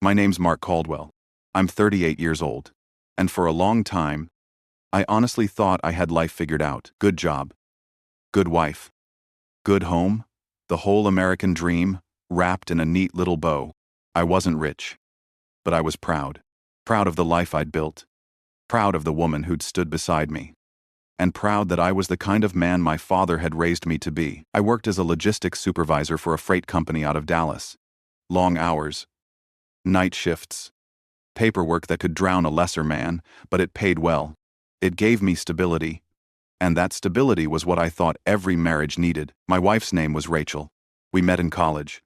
My name's Mark Caldwell. I'm 38 years old. And for a long time, I honestly thought I had life figured out. Good job. Good wife. Good home. The whole American dream, wrapped in a neat little bow. I wasn't rich. But I was proud. Proud of the life I'd built. Proud of the woman who'd stood beside me. And proud that I was the kind of man my father had raised me to be. I worked as a logistics supervisor for a freight company out of Dallas. Long hours. Night shifts. Paperwork that could drown a lesser man, but it paid well. It gave me stability. And that stability was what I thought every marriage needed. My wife's name was Rachel. We met in college.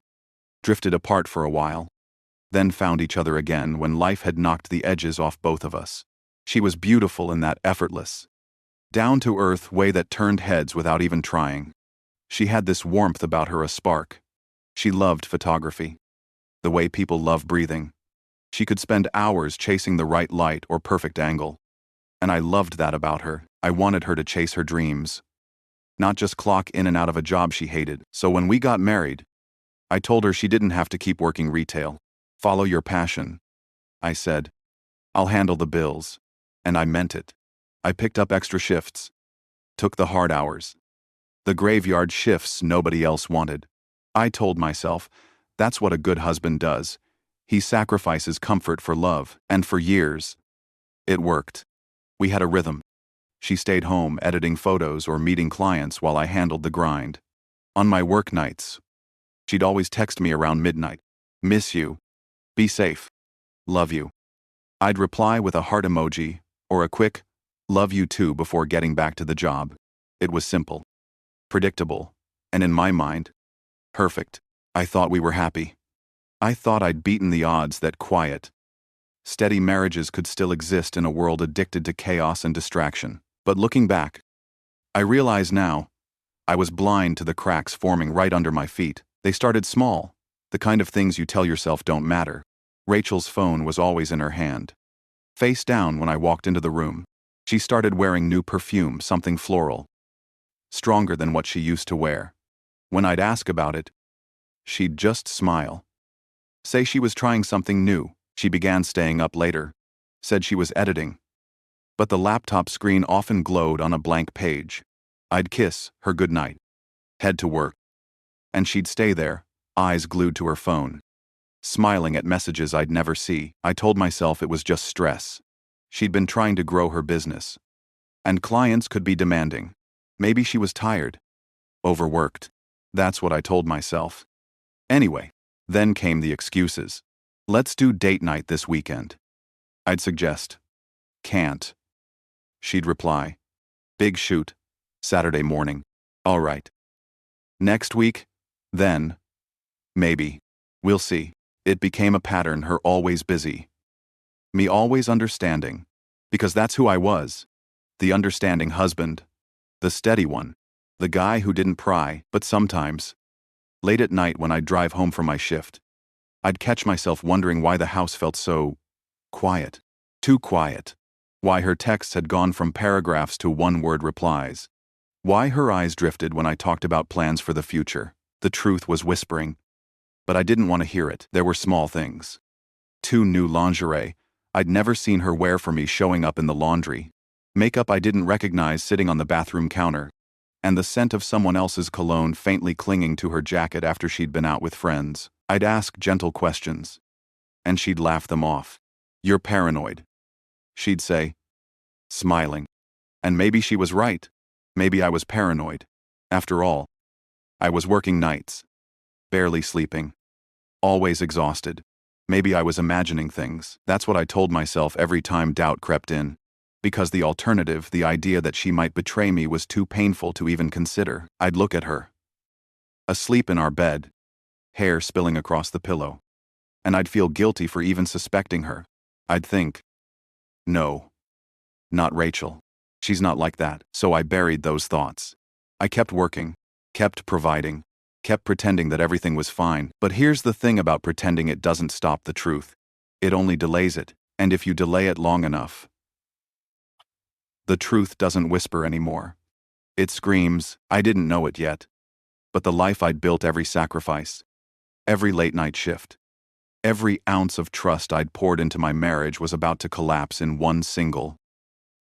Drifted apart for a while. Then found each other again when life had knocked the edges off both of us. She was beautiful in that effortless, down-to-earth way that turned heads without even trying. She had this warmth about her, a spark. She loved photography. The way people love breathing. She could spend hours chasing the right light or perfect angle. And I loved that about her. I wanted her to chase her dreams. Not just clock in and out of a job she hated. So when we got married, I told her she didn't have to keep working retail. Follow your passion. I said, I'll handle the bills. And I meant it. I picked up extra shifts. Took the hard hours. The graveyard shifts nobody else wanted. I told myself, that's what a good husband does. He sacrifices comfort for love, and for years, it worked. We had a rhythm. She stayed home editing photos or meeting clients while I handled the grind. On my work nights, she'd always text me around midnight. Miss you. Be safe. Love you. I'd reply with a heart emoji or a quick, love you too before getting back to the job. It was simple, predictable, and in my mind, perfect. I thought we were happy. I thought I'd beaten the odds that quiet, steady marriages could still exist in a world addicted to chaos and distraction. But looking back, I realize now, I was blind to the cracks forming right under my feet. They started small, the kind of things you tell yourself don't matter. Rachel's phone was always in her hand. Face down when I walked into the room. She started wearing new perfume, something floral. Stronger than what she used to wear. When I'd ask about it, she'd just smile. Say she was trying something new. She began staying up later. Said she was editing. But the laptop screen often glowed on a blank page. I'd kiss her goodnight. Head to work. And she'd stay there, eyes glued to her phone. Smiling at messages I'd never see. I told myself it was just stress. She'd been trying to grow her business. And clients could be demanding. Maybe she was tired. Overworked. That's what I told myself. Anyway, then came the excuses. Let's do date night this weekend. I'd suggest. Can't. She'd reply. Big shoot. Saturday morning. All right. Next week? Then. Maybe. We'll see. It became a pattern, her always busy. Me always understanding. Because that's who I was. The understanding husband. The steady one. The guy who didn't pry, but sometimes. Late at night when I'd drive home from my shift, I'd catch myself wondering why the house felt so quiet. Too quiet. Why her texts had gone from paragraphs to one-word replies. Why her eyes drifted when I talked about plans for the future. The truth was whispering. But I didn't want to hear it. There were small things. 2 new lingerie I'd never seen her wear for me showing up in the laundry. Makeup I didn't recognize sitting on the bathroom counter. And the scent of someone else's cologne faintly clinging to her jacket after she'd been out with friends. I'd ask gentle questions. And she'd laugh them off. You're paranoid. She'd say, smiling. And maybe she was right. Maybe I was paranoid. After all, I was working nights. Barely sleeping. Always exhausted. Maybe I was imagining things. That's what I told myself every time doubt crept in. Because the alternative, the idea that she might betray me, was too painful to even consider. I'd look at her. Asleep in our bed. Hair spilling across the pillow. And I'd feel guilty for even suspecting her. I'd think, no. Not Rachel. She's not like that. So I buried those thoughts. I kept working. Kept providing. Kept pretending that everything was fine. But here's the thing about pretending: it doesn't stop the truth. It only delays it. And if you delay it long enough, the truth doesn't whisper anymore. It screams. I didn't know it yet. But the life I'd built, every sacrifice, every late-night shift, Every ounce of trust I'd poured into my marriage was about to collapse in one single,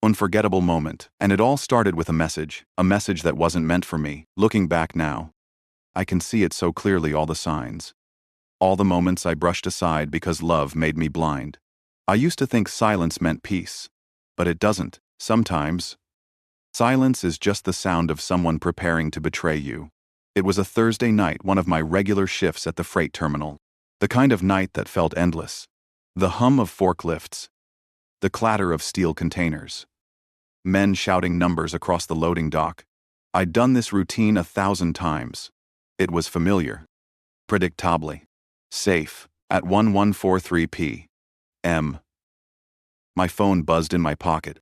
unforgettable moment. And it all started with a message that wasn't meant for me. Looking back now, I can see it so clearly, all the signs. All the moments I brushed aside because love made me blind. I used to think silence meant peace. But it doesn't. Sometimes, silence is just the sound of someone preparing to betray you. It was a Thursday night, one of my regular shifts at the freight terminal. The kind of night that felt endless. The hum of forklifts. The clatter of steel containers. Men shouting numbers across the loading dock. I'd done this routine 1,000 times. It was familiar. Predictably. Safe. At 1143 p.m. My phone buzzed in my pocket.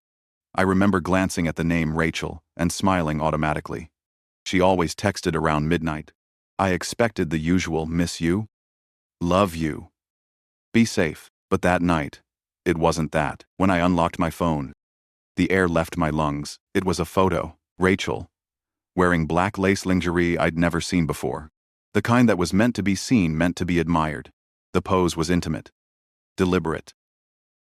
I remember glancing at the name Rachel and smiling automatically. She always texted around midnight. I expected the usual "miss you," "love you," "be safe," but that night, it wasn't that. When I unlocked my phone, the air left my lungs. It was a photo. Rachel, wearing black lace lingerie I'd never seen before. The kind that was meant to be seen, meant to be admired. The pose was intimate, deliberate.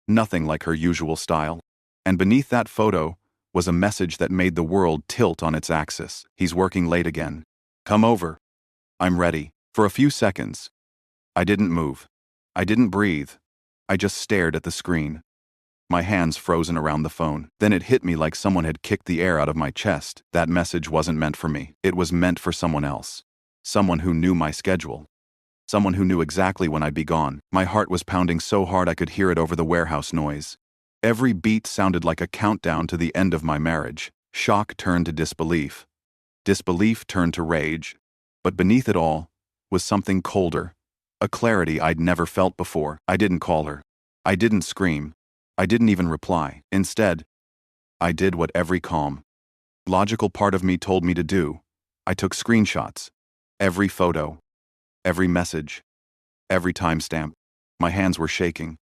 Nothing like her usual style. And beneath that photo was a message that made the world tilt on its axis. He's working late again. Come over. I'm ready. For a few seconds, I didn't move. I didn't breathe. I just stared at the screen. My hands frozen around the phone. Then it hit me like someone had kicked the air out of my chest. That message wasn't meant for me. It was meant for someone else. Someone who knew my schedule. Someone who knew exactly when I'd be gone. My heart was pounding so hard I could hear it over the warehouse noise. Every beat sounded like a countdown to the end of my marriage. Shock turned to disbelief. Disbelief turned to rage. But beneath it all was something colder. A clarity I'd never felt before. I didn't call her. I didn't scream. I didn't even reply. Instead, I did what every calm, logical part of me told me to do. I took screenshots. Every photo. Every message. Every timestamp. My hands were shaking.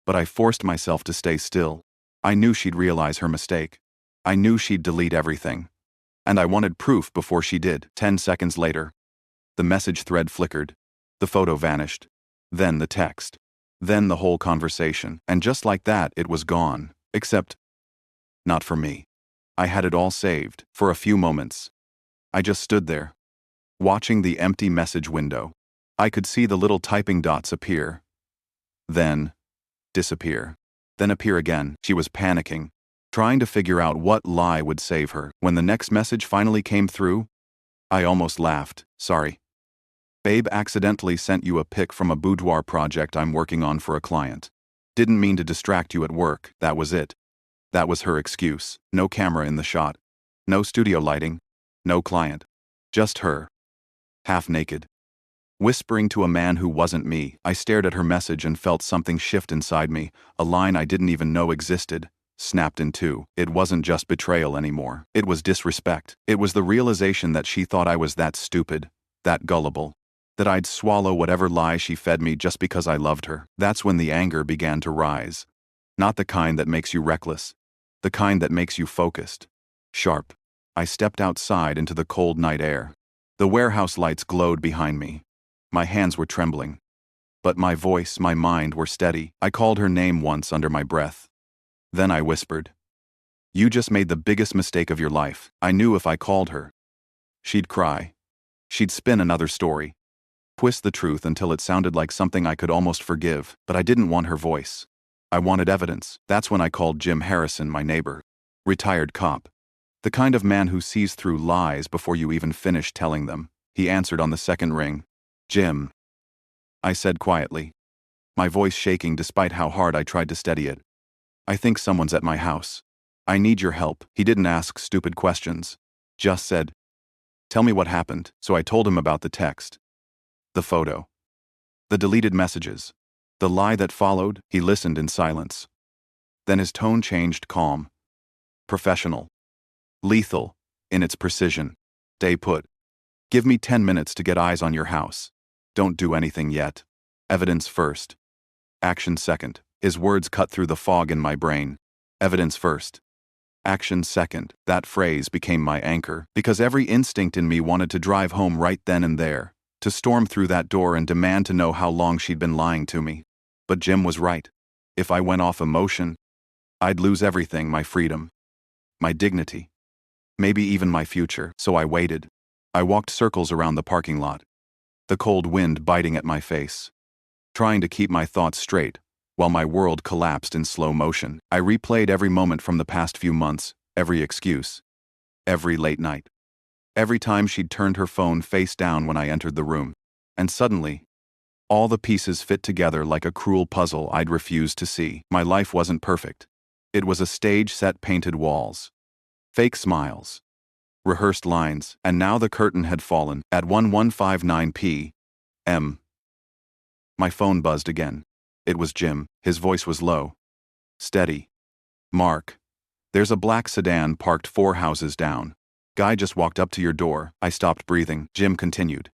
But I forced myself to stay still. I knew she'd realize her mistake. I knew she'd delete everything. And I wanted proof before she did. 10 seconds later, the message thread flickered. The photo vanished. Then the text. Then the whole conversation. And just like that, it was gone. Except, not for me. I had it all saved. For a few moments, I just stood there, watching the empty message window. I could see the little typing dots appear. Then disappear. Then appear again. She was panicking, trying to figure out what lie would save her. When the next message finally came through, I almost laughed. Sorry. Babe accidentally sent you a pic from a boudoir project I'm working on for a client. Didn't mean to distract you at work. That was it. That was her excuse. No camera in the shot. No studio lighting. No client. Just her. Half naked. Whispering to a man who wasn't me. I stared at her message and felt something shift inside me. A line I didn't even know existed, snapped in two. It wasn't just betrayal anymore. It was disrespect. It was the realization that she thought I was that stupid, that gullible, that I'd swallow whatever lie she fed me just because I loved her. That's when the anger began to rise. Not the kind that makes you reckless. The kind that makes you focused. Sharp. I stepped outside into the cold night air. The warehouse lights glowed behind me. My hands were trembling. But my voice, my mind were steady. I called her name once under my breath. Then I whispered, "You just made the biggest mistake of your life." I knew if I called her, she'd cry. She'd spin another story. Twist the truth until it sounded like something I could almost forgive. But I didn't want her voice. I wanted evidence. That's when I called Jim Harrison, my neighbor. Retired cop. The kind of man who sees through lies before you even finish telling them. He answered on the second ring. "Jim," I said quietly, my voice shaking despite how hard I tried to steady it. "I think someone's at my house. I need your help." He didn't ask stupid questions. Just said, "Tell me what happened." So I told him about the text, the photo, the deleted messages, the lie that followed. He listened in silence. Then his tone changed, calm, professional, lethal in its precision. "Stay put. Give me 10 minutes to get eyes on your house. Don't do anything yet. Evidence first. Action second." His words cut through the fog in my brain. Evidence first. Action second. That phrase became my anchor, because every instinct in me wanted to drive home right then and there, to storm through that door and demand to know how long she'd been lying to me. But Jim was right. If I went off emotion, I'd lose everything: my freedom, my dignity, maybe even my future. So I waited. I walked circles around the parking lot, the cold wind biting at my face, trying to keep my thoughts straight, while my world collapsed in slow motion. I replayed every moment from the past few months, every excuse, every late night, every time she'd turned her phone face down when I entered the room. And suddenly, all the pieces fit together like a cruel puzzle I'd refused to see. My life wasn't perfect. It was a stage set: painted walls, fake smiles, rehearsed lines, and now the curtain had fallen. At 11:59 p.m., my phone buzzed again. It was Jim. His voice was low, steady. "Mark, there's a black sedan parked 4 houses down. Guy just walked up to your door." I stopped breathing. Jim continued.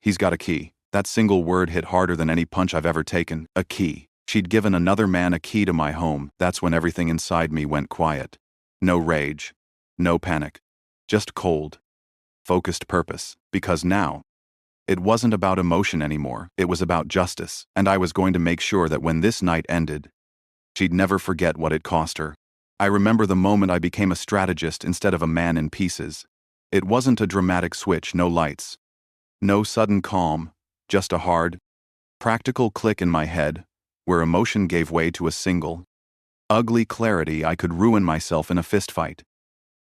"He's got a key." That single word hit harder than any punch I've ever taken. A key. She'd given another man a key to my home. That's when everything inside me went quiet. No rage, no panic, just cold, focused purpose. Because now, it wasn't about emotion anymore. It was about justice. And I was going to make sure that when this night ended, she'd never forget what it cost her. I remember the moment I became a strategist instead of a man in pieces. It wasn't a dramatic switch, no lights, no sudden calm, just a hard, practical click in my head, where emotion gave way to a single, ugly clarity. I could ruin myself in a fistfight.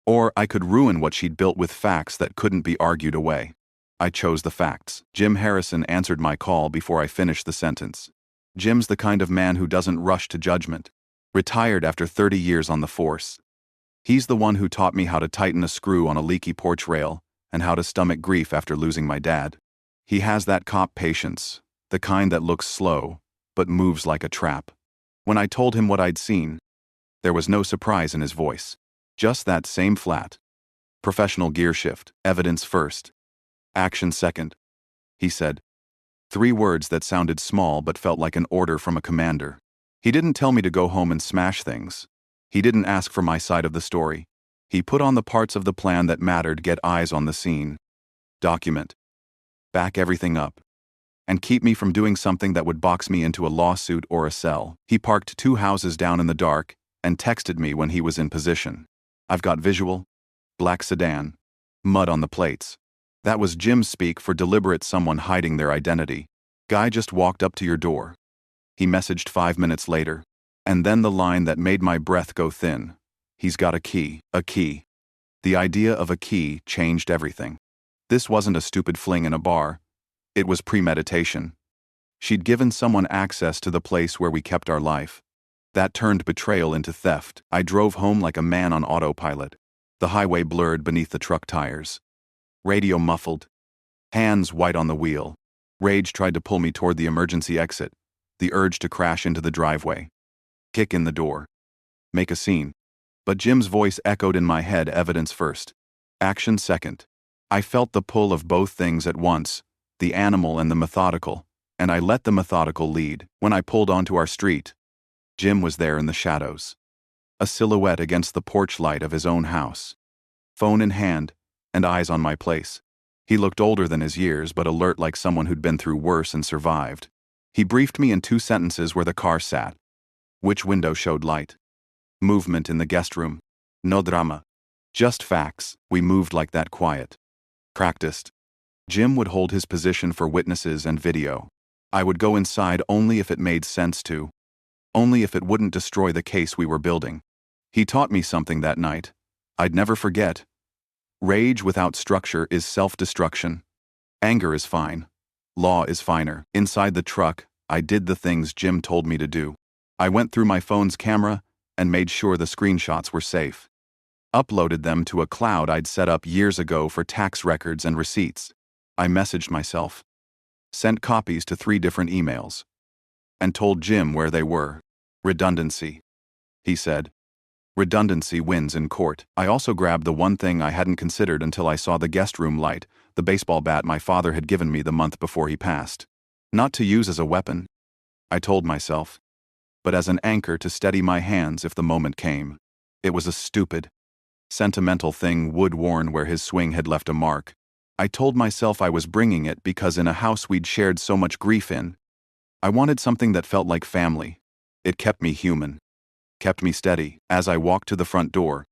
Or I could ruin what she'd built with facts that couldn't be argued away. I chose the facts. Jim Harrison answered my call before I finished the sentence. Jim's the kind of man who doesn't rush to judgment. Retired after 30 years on the force. He's the one who taught me how to tighten a screw on a leaky porch rail and how to stomach grief after losing my dad. He has that cop patience, the kind that looks slow, but moves like a trap. When I told him what I'd seen, there was no surprise in his voice. Just that same flat, professional gear shift: evidence first, action second. He said 3 words that sounded small but felt like an order from a commander. He didn't tell me to go home and smash things. He didn't ask for my side of the story. He put on the parts of the plan that mattered: get eyes on the scene, document, back everything up, and keep me from doing something that would box me into a lawsuit or a cell. He parked 2 houses down in the dark and texted me when he was in position. I've got visual: black sedan, mud on the plates. That was Jim's speak for deliberate someone hiding their identity. Guy just walked up to your door. He messaged 5 minutes later. And then the line that made my breath go thin: he's got a key. A key. The idea of a key changed everything. This wasn't a stupid fling in a bar. It was premeditation. She'd given someone access to the place where we kept our life. That turned betrayal into theft. I drove home like a man on autopilot. The highway blurred beneath the truck tires. Radio muffled. Hands white on the wheel. Rage tried to pull me toward the emergency exit. The urge to crash into the driveway. Kick in the door. Make a scene. But Jim's voice echoed in my head: evidence first, action second. I felt the pull of both things at once, the animal and the methodical, and I let the methodical lead. When I pulled onto our street, Jim was there in the shadows, a silhouette against the porch light of his own house, phone in hand, and eyes on my place. He looked older than his years, but alert, like someone who'd been through worse and survived. He briefed me in 2 sentences where the car sat, which window showed light, movement in the guest room. No drama, just facts. We moved like that, quiet, practiced. Jim would hold his position for witnesses and video. I would go inside only if it made sense to, only if it wouldn't destroy the case we were building. He taught me something that night I'd never forget. Rage without structure is self-destruction. Anger is fine. Law is finer. Inside the truck, I did the things Jim told me to do. I went through my phone's camera and made sure the screenshots were safe. Uploaded them to a cloud I'd set up years ago for tax records and receipts. I messaged myself, sent copies to 3 different emails, and told Jim where they were. Redundancy, he said. Redundancy wins in court. I also grabbed the one thing I hadn't considered until I saw the guest room light: the baseball bat my father had given me the month before he passed. Not to use as a weapon, I told myself, but as an anchor to steady my hands if the moment came. It was a stupid, sentimental thing, wood worn where his swing had left a mark. I told myself I was bringing it because in a house we'd shared so much grief in, I wanted something that felt like family. It kept me human, kept me steady. As I walked to the front door,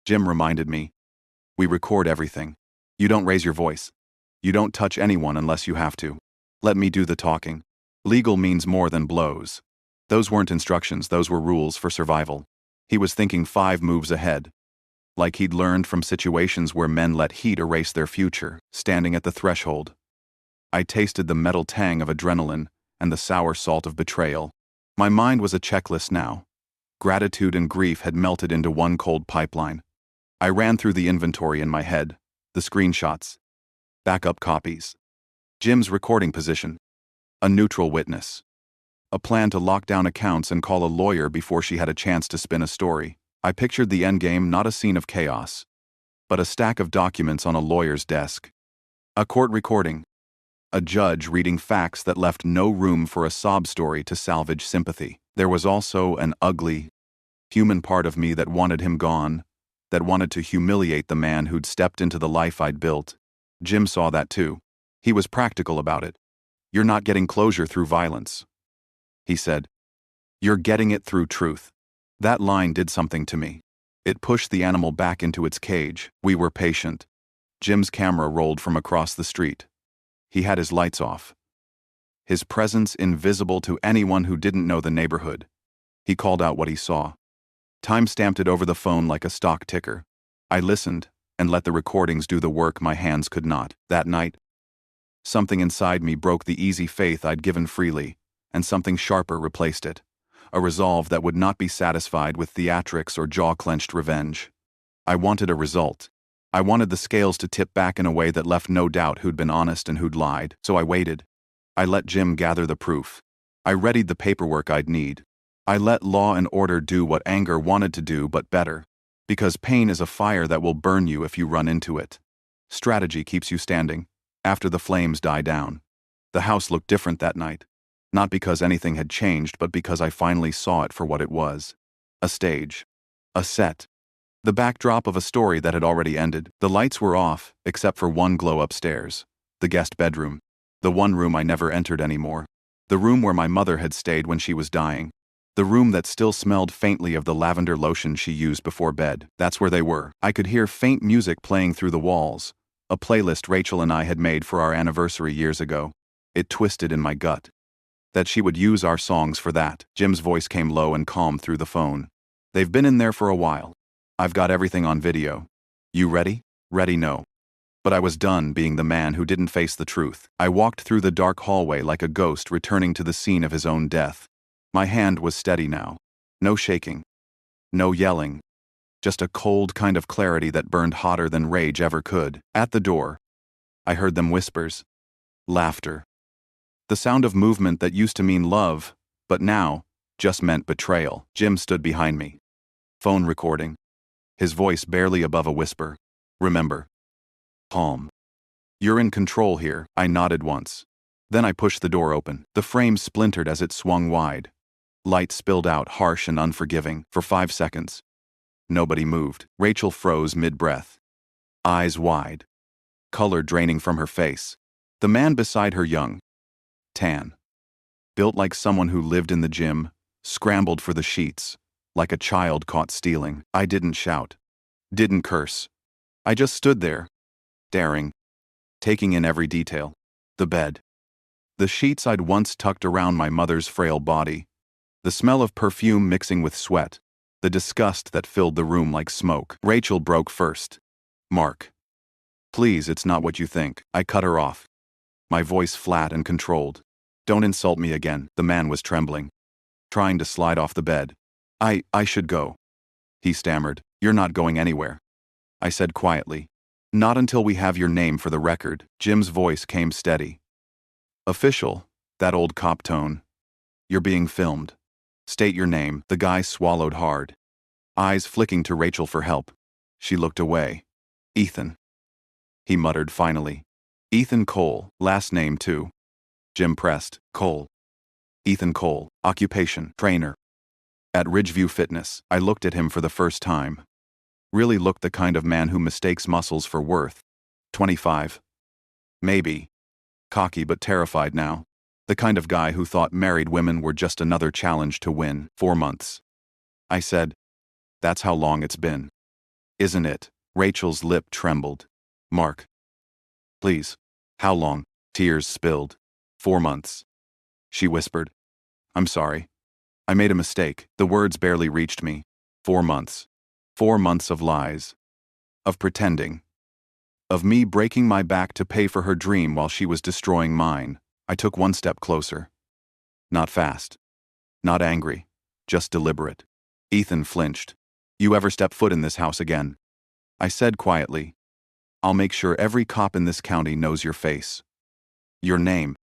Jim reminded me, "We record everything. You don't raise your voice. You don't touch anyone unless you have to. Let me do the talking. Legal means more than blows." Those weren't instructions, those were rules for survival. He was thinking 5 moves ahead, like he'd learned from situations where men let heat erase their future. Standing at the threshold, I tasted the metal tang of adrenaline and the sour salt of betrayal. My mind was a checklist now. Gratitude and grief had melted into one cold pipeline. I ran through the inventory in my head, the screenshots, backup copies, Jim's recording position, a neutral witness, a plan to lock down accounts and call a lawyer before she had a chance to spin a story. I pictured the endgame, not a scene of chaos, but a stack of documents on a lawyer's desk. A court recording. A judge reading facts that left no room for a sob story to salvage sympathy. There was also an ugly, human part of me that wanted him gone, that wanted to humiliate the man who'd stepped into the life I'd built. Jim saw that too. He was practical about it. "You're not getting closure through violence," he said. "You're getting it through truth." That line did something to me. It pushed the animal back into its cage. We were patient. Jim's camera rolled from across the street. He had his lights off, his presence invisible to anyone who didn't know the neighborhood. He called out what he saw. Time stamped it over the phone like a stock ticker. I listened and let the recordings do the work my hands could not. That night, something inside me broke the easy faith I'd given freely, and something sharper replaced it. A resolve that would not be satisfied with theatrics or jaw-clenched revenge. I wanted a result. I wanted the scales to tip back in a way that left no doubt who'd been honest and who'd lied. So I waited. I let Jim gather the proof. I readied the paperwork I'd need. I let law and order do what anger wanted to do, but better. Because pain is a fire that will burn you if you run into it. Strategy keeps you standing, after the flames die down. The house looked different that night. Not because anything had changed, but because I finally saw it for what it was. A stage. A set. The backdrop of a story that had already ended. The lights were off, except for one glow upstairs. The guest bedroom. The one room I never entered anymore. The room where my mother had stayed when she was dying. The room that still smelled faintly of the lavender lotion she used before bed. That's where they were. I could hear faint music playing through the walls. A playlist Rachel and I had made for our anniversary years ago. It twisted in my gut. That she would use our songs for that. Jim's voice came low and calm through the phone. "They've been in there for a while. I've got everything on video. You ready?" "Ready, no." But I was done being the man who didn't face the truth. I walked through the dark hallway like a ghost returning to the scene of his own death. My hand was steady now. No shaking. No yelling. Just a cold kind of clarity that burned hotter than rage ever could. At the door, I heard them whispers. Laughter. The sound of movement that used to mean love, but now just meant betrayal. Jim stood behind me. Phone recording. His voice barely above a whisper. "Remember. Calm. You're in control here." I nodded once. Then I pushed the door open. The frame splintered as it swung wide. Light spilled out, harsh and unforgiving. For 5 seconds. Nobody moved. Rachel froze mid-breath. Eyes wide. Color draining from her face. The man beside her, young. Tan. Built like someone who lived in the gym, scrambled for the sheets, like a child caught stealing. I didn't shout. Didn't curse. I just stood there, staring, taking in every detail. The bed. The sheets I'd once tucked around my mother's frail body. The smell of perfume mixing with sweat. The disgust that filled the room like smoke. Rachel broke first. "Mark. Please, it's not what you think." I cut her off. My voice flat and controlled. "Don't insult me again." The man was trembling, trying to slide off the bed. I should go," he stammered. "You're not going anywhere," I said quietly. "Not until we have your name for the record." Jim's voice came steady. "Official," that old cop tone. "You're being filmed. State your name." The guy swallowed hard, eyes flicking to Rachel for help. She looked away. "Ethan," he muttered finally. "Ethan Cole, last name too." Jim pressed. "Cole. Ethan Cole, occupation, trainer. At Ridgeview Fitness." I looked at him for the first time. Really looked the kind of man who mistakes muscles for worth. 25. Maybe. Cocky but terrified now. The kind of guy who thought married women were just another challenge to win. 4 months. I said, that's how long it's been. Isn't it? Rachel's lip trembled. Mark. Please. How long? Tears spilled. 4 months. She whispered. I'm sorry. I made a mistake. The words barely reached me. 4 months. 4 months of lies. Of pretending. Of me breaking my back to pay for her dream while she was destroying mine. I took one step closer. Not fast. Not angry. Just deliberate. Ethan flinched. You ever step foot in this house again? I said quietly. I'll make sure every cop in this county knows your face. Your name.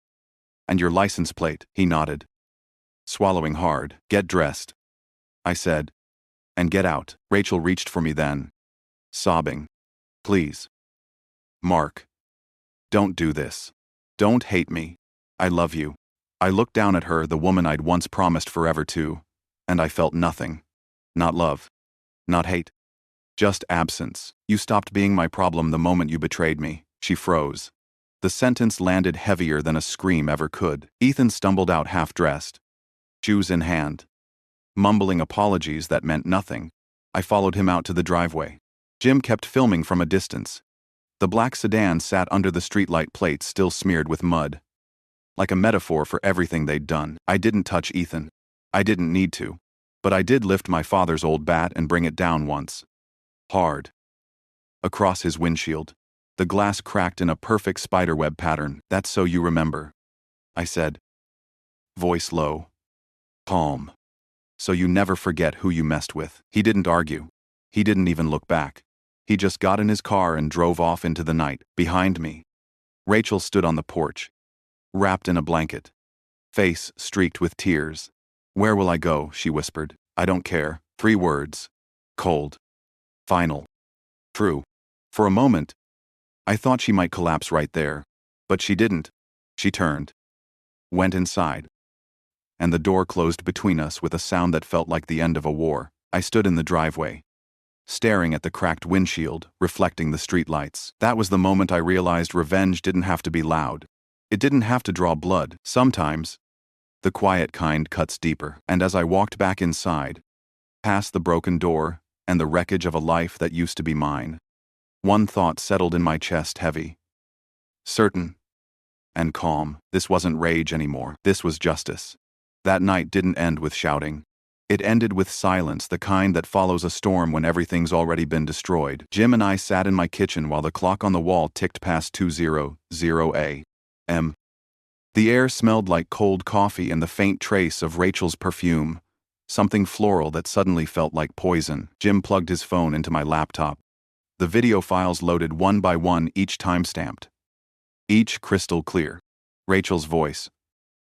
And your license plate. He nodded. Swallowing hard. Get dressed. I said. And get out. Rachel reached for me then. Sobbing. Please. Mark. Don't do this. Don't hate me. I love you. I looked down at her, the woman I'd once promised forever to, and I felt nothing. Not love. Not hate. Just absence. You stopped being my problem the moment you betrayed me. She froze. The sentence landed heavier than a scream ever could. Ethan stumbled out half-dressed, shoes in hand. Mumbling apologies that meant nothing, I followed him out to the driveway. Jim kept filming from a distance. The black sedan sat under the streetlight plates still smeared with mud. Like a metaphor for everything they'd done. I didn't touch Ethan. I didn't need to. But I did lift my father's old bat and bring it down once. Hard. Across his windshield. The glass cracked in a perfect spiderweb pattern. That's so you remember. I said. Voice low. Calm. So you never forget who you messed with. He didn't argue. He didn't even look back. He just got in his car and drove off into the night, behind me. Rachel stood on the porch, wrapped in a blanket, face streaked with tears. Where will I go? She whispered. I don't care. 3 words. Cold. Final. True. For a moment, I thought she might collapse right there, but she didn't. She turned. Went inside. And the door closed between us with a sound that felt like the end of a war. I stood in the driveway, staring at the cracked windshield, reflecting the streetlights. That was the moment I realized revenge didn't have to be loud. It didn't have to draw blood. Sometimes, the quiet kind cuts deeper. And as I walked back inside, past the broken door and the wreckage of a life that used to be mine, one thought settled in my chest heavy. Certain. And calm. This wasn't rage anymore. This was justice. That night didn't end with shouting. It ended with silence, the kind that follows a storm when everything's already been destroyed. Jim and I sat in my kitchen while the clock on the wall ticked past 2:00 a.m. The air smelled like cold coffee and the faint trace of Rachel's perfume, something floral that suddenly felt like poison. Jim plugged his phone into my laptop. The video files loaded one by one, each time-stamped. Each crystal clear. Rachel's voice.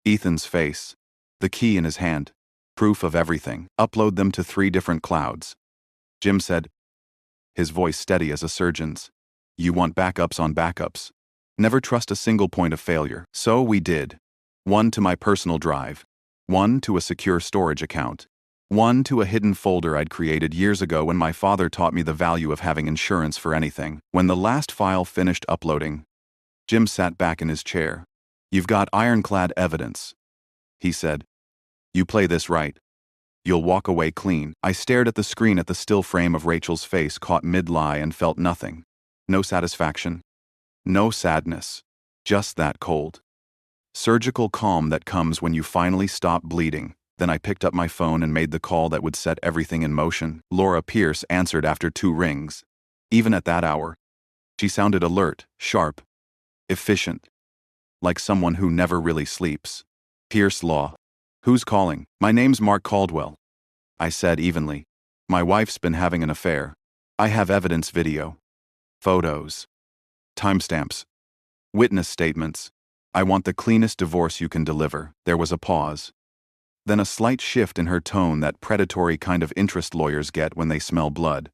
Ethan's face. The key in his hand. Proof of everything. Upload them to 3 different clouds. Jim said, his voice steady as a surgeon's. You want backups on backups. Never trust a single point of failure. So we did. 1 to my personal drive. 1 to a secure storage account. 1 to a hidden folder I'd created years ago when my father taught me the value of having insurance for anything. When the last file finished uploading, Jim sat back in his chair. You've got ironclad evidence, he said. You play this right, you'll walk away clean. I stared at the screen at the still frame of Rachel's face caught mid-lie and felt nothing. No satisfaction. No sadness. Just that cold, surgical calm that comes when you finally stop bleeding. Then I picked up my phone and made the call that would set everything in motion. Laura Pierce answered after 2 rings. Even at that hour, she sounded alert, sharp, efficient, like someone who never really sleeps. Pierce Law. Who's calling? My name's Mark Caldwell, I said evenly. My wife's been having an affair. I have evidence, video, photos, timestamps, witness statements. I want the cleanest divorce you can deliver. There was a pause. Then a slight shift in her tone, that predatory kind of interest lawyers get when they smell blood.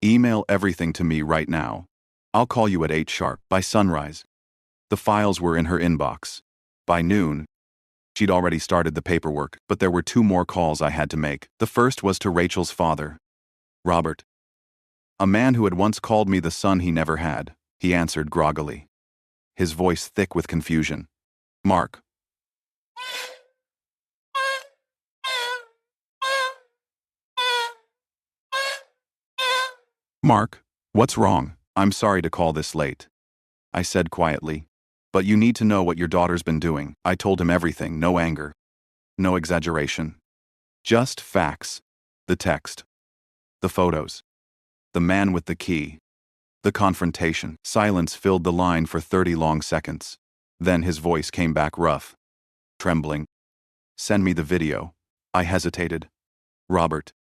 Email everything to me right now. I'll call you at 8 sharp. By sunrise. The files were in her inbox. By noon, she'd already started the paperwork, but there were 2 more calls I had to make. The first was to Rachel's father, Robert. A man who had once called me the son he never had. He answered groggily. his voice thick with confusion. "Mark." "Mark, what's wrong? I'm sorry to call this late," I said quietly. "But you need to know what your daughter's been doing." I told him everything, no anger, no exaggeration. Just facts. The text. The photos. The man with the key. The confrontation. Silence filled the line for 30 long seconds. Then his voice came back rough, trembling. "Send me the video." I hesitated. "Robert,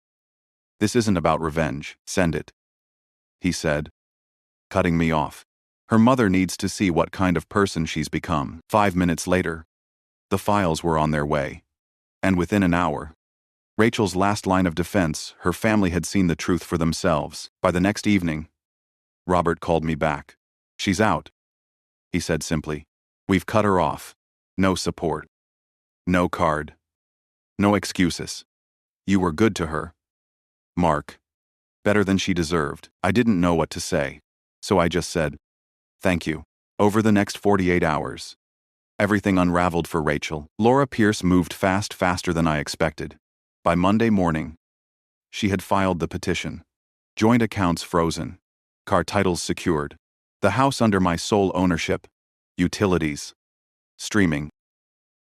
this isn't about revenge. Send it," he said, cutting me off. "Her mother needs to see what kind of person she's become." 5 minutes later, the files were on their way. And within an hour, Rachel's last line of defense, her family had seen the truth for themselves. By the next evening, Robert called me back. "She's out," he said simply. "We've cut her off. No support. No card. No excuses. You were good to her, Mark. Better than she deserved." I didn't know what to say, so I just said, "Thank you." Over the next 48 hours, everything unraveled for Rachel. Laura Pierce moved faster than I expected. By Monday morning, she had filed the petition. Joint accounts frozen. Car titles secured. The house under my sole ownership. Utilities. Streaming.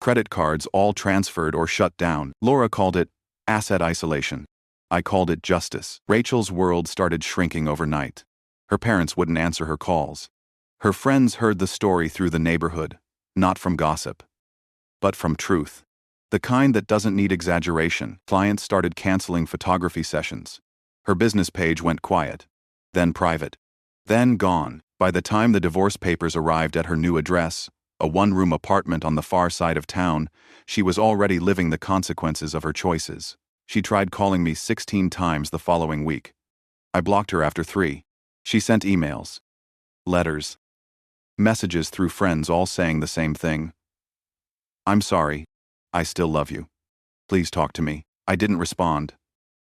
Credit cards all transferred or shut down. Laura called it asset isolation. I called it justice. Rachel's world started shrinking overnight. Her parents wouldn't answer her calls. Her friends heard the story through the neighborhood, not from gossip, but from truth. The kind that doesn't need exaggeration. Clients started canceling photography sessions. Her business page went quiet, then private, then gone. By the time the divorce papers arrived at her new address, a one-room apartment on the far side of town, she was already living the consequences of her choices. She tried calling me 16 times the following week. I blocked her after 3. She sent emails, letters, messages through friends all saying the same thing. "I'm sorry. I still love you. Please talk to me." I didn't respond.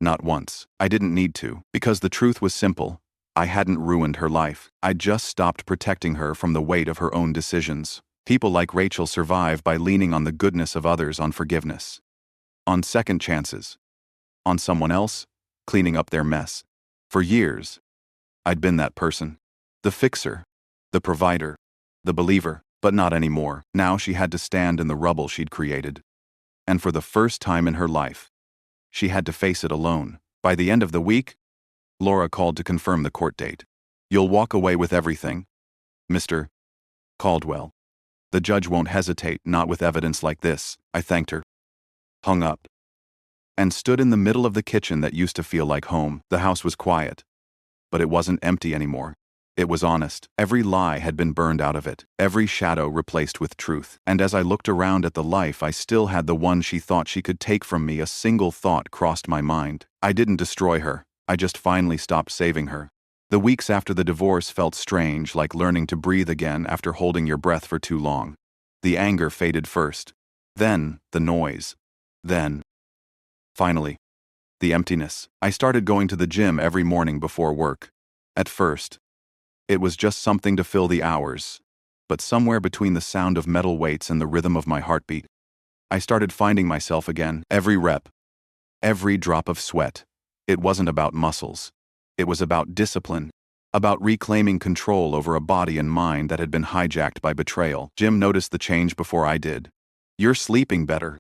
Not once. I didn't need to, because the truth was simple. I hadn't ruined her life. I'd just stopped protecting her from the weight of her own decisions. People like Rachel survive by leaning on the goodness of others, on forgiveness, on second chances, on someone else cleaning up their mess. For years, I'd been that person. The fixer, the provider, the believer, but not anymore. Now she had to stand in the rubble she'd created. And for the first time in her life, she had to face it alone. By the end of the week, Laura called to confirm the court date. "You'll walk away with everything, Mr. Caldwell. The judge won't hesitate, not with evidence like this." I thanked her, hung up, and stood in the middle of the kitchen that used to feel like home. The house was quiet, but it wasn't empty anymore. It was honest. Every lie had been burned out of it, every shadow replaced with truth. And as I looked around at the life I still had, the one she thought she could take from me, a single thought crossed my mind. I didn't destroy her. I just finally stopped saving her. The weeks after the divorce felt strange, like learning to breathe again after holding your breath for too long. The anger faded first. Then, the noise. Then, finally, the emptiness. I started going to the gym every morning before work. At first, it was just something to fill the hours. But somewhere between the sound of metal weights and the rhythm of my heartbeat, I started finding myself again. Every rep, every drop of sweat. It wasn't about muscles. It was about discipline, about reclaiming control over a body and mind that had been hijacked by betrayal. Jim noticed the change before I did. "You're sleeping better,"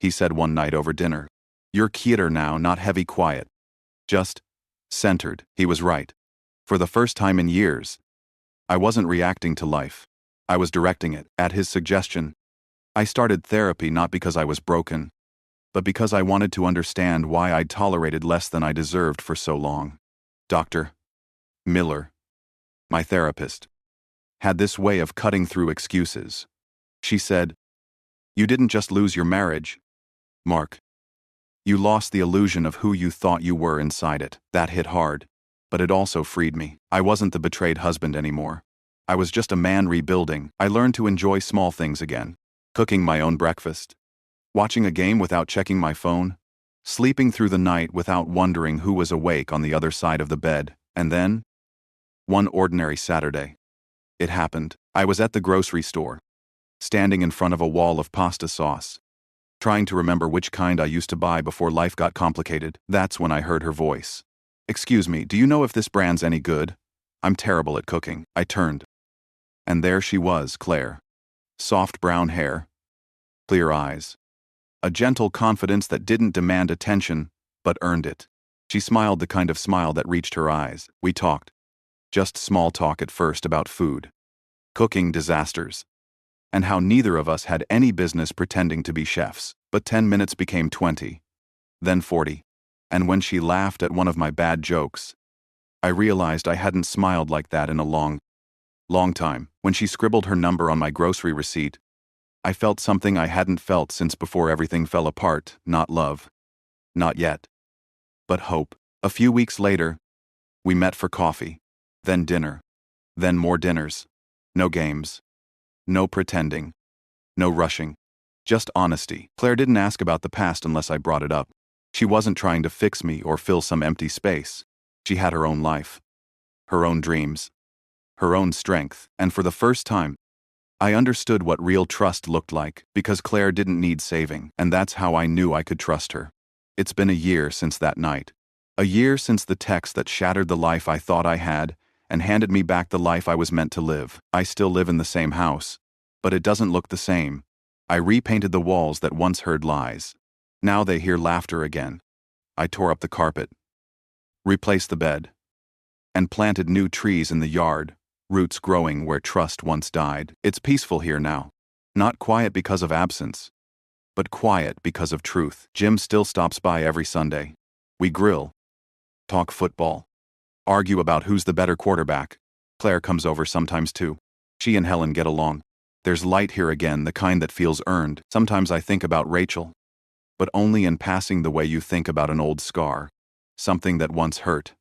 he said one night over dinner. "You're quieter now, not heavy quiet. Just centered." He was right. For the first time in years, I wasn't reacting to life. I was directing it. At his suggestion, I started therapy, not because I was broken, but because I wanted to understand why I'd tolerated less than I deserved for so long. Dr. Miller, my therapist, had this way of cutting through excuses. She said, "You didn't just lose your marriage, Mark. You lost the illusion of who you thought you were inside it." That hit hard, but it also freed me. I wasn't the betrayed husband anymore. I was just a man rebuilding. I learned to enjoy small things again. Cooking my own breakfast, watching a game without checking my phone, sleeping through the night without wondering who was awake on the other side of the bed. And then, one ordinary Saturday, it happened. I was at the grocery store, standing in front of a wall of pasta sauce, trying to remember which kind I used to buy before life got complicated. That's when I heard her voice. "Excuse me, do you know if this brand's any good? I'm terrible at cooking." I turned, and there she was, Claire. Soft brown hair, clear eyes, a gentle confidence that didn't demand attention, but earned it. She smiled the kind of smile that reached her eyes. We talked. Just small talk at first about food, cooking disasters, and how neither of us had any business pretending to be chefs. But 10 minutes became 20, then 40. And when she laughed at one of my bad jokes, I realized I hadn't smiled like that in a long time. When she scribbled her number on my grocery receipt, I felt something I hadn't felt since before everything fell apart. Not love. Not yet. But hope. A few weeks later, we met for coffee, then dinner, then more dinners. No games. No pretending. No rushing. Just honesty. Claire didn't ask about the past unless I brought it up. She wasn't trying to fix me or fill some empty space. She had her own life, her own dreams, her own strength, and for the first time, I understood what real trust looked like, because Claire didn't need saving, and that's how I knew I could trust her. It's been a year since that night. A year since the text that shattered the life I thought I had and handed me back the life I was meant to live. I still live in the same house, but it doesn't look the same. I repainted the walls that once heard lies. Now they hear laughter again. I tore up the carpet, replaced the bed, and planted new trees in the yard, roots growing where trust once died. It's peaceful here now. Not quiet because of absence, but quiet because of truth. Jim still stops by every Sunday. We grill, talk football, argue about who's the better quarterback. Claire comes over sometimes too. She and Helen get along. There's light here again, the kind that feels earned. Sometimes I think about Rachel, but only in passing, the way you think about an old scar, something that once hurt,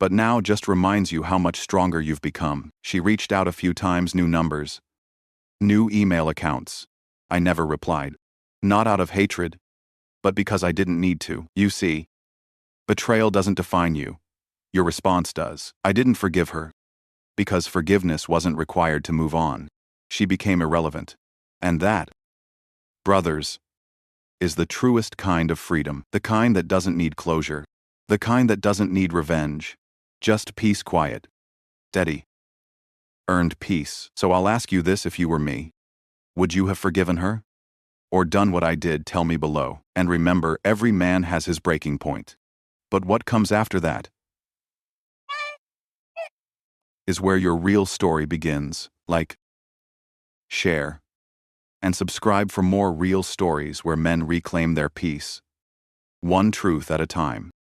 but now just reminds you how much stronger you've become. She reached out a few times, new numbers, new email accounts. I never replied. Not out of hatred, but because I didn't need to. You see, betrayal doesn't define you. Your response does. I didn't forgive her, because forgiveness wasn't required to move on. She became irrelevant. And that, brothers, is the truest kind of freedom. The kind that doesn't need closure. The kind that doesn't need revenge. Just peace, quiet, steady, earned peace. So I'll ask you this: if you were me, would you have forgiven her? Or done what I did? Tell me below. And remember, every man has his breaking point. But what comes after that is where your real story begins. Like, share, and subscribe for more real stories where men reclaim their peace, one truth at a time.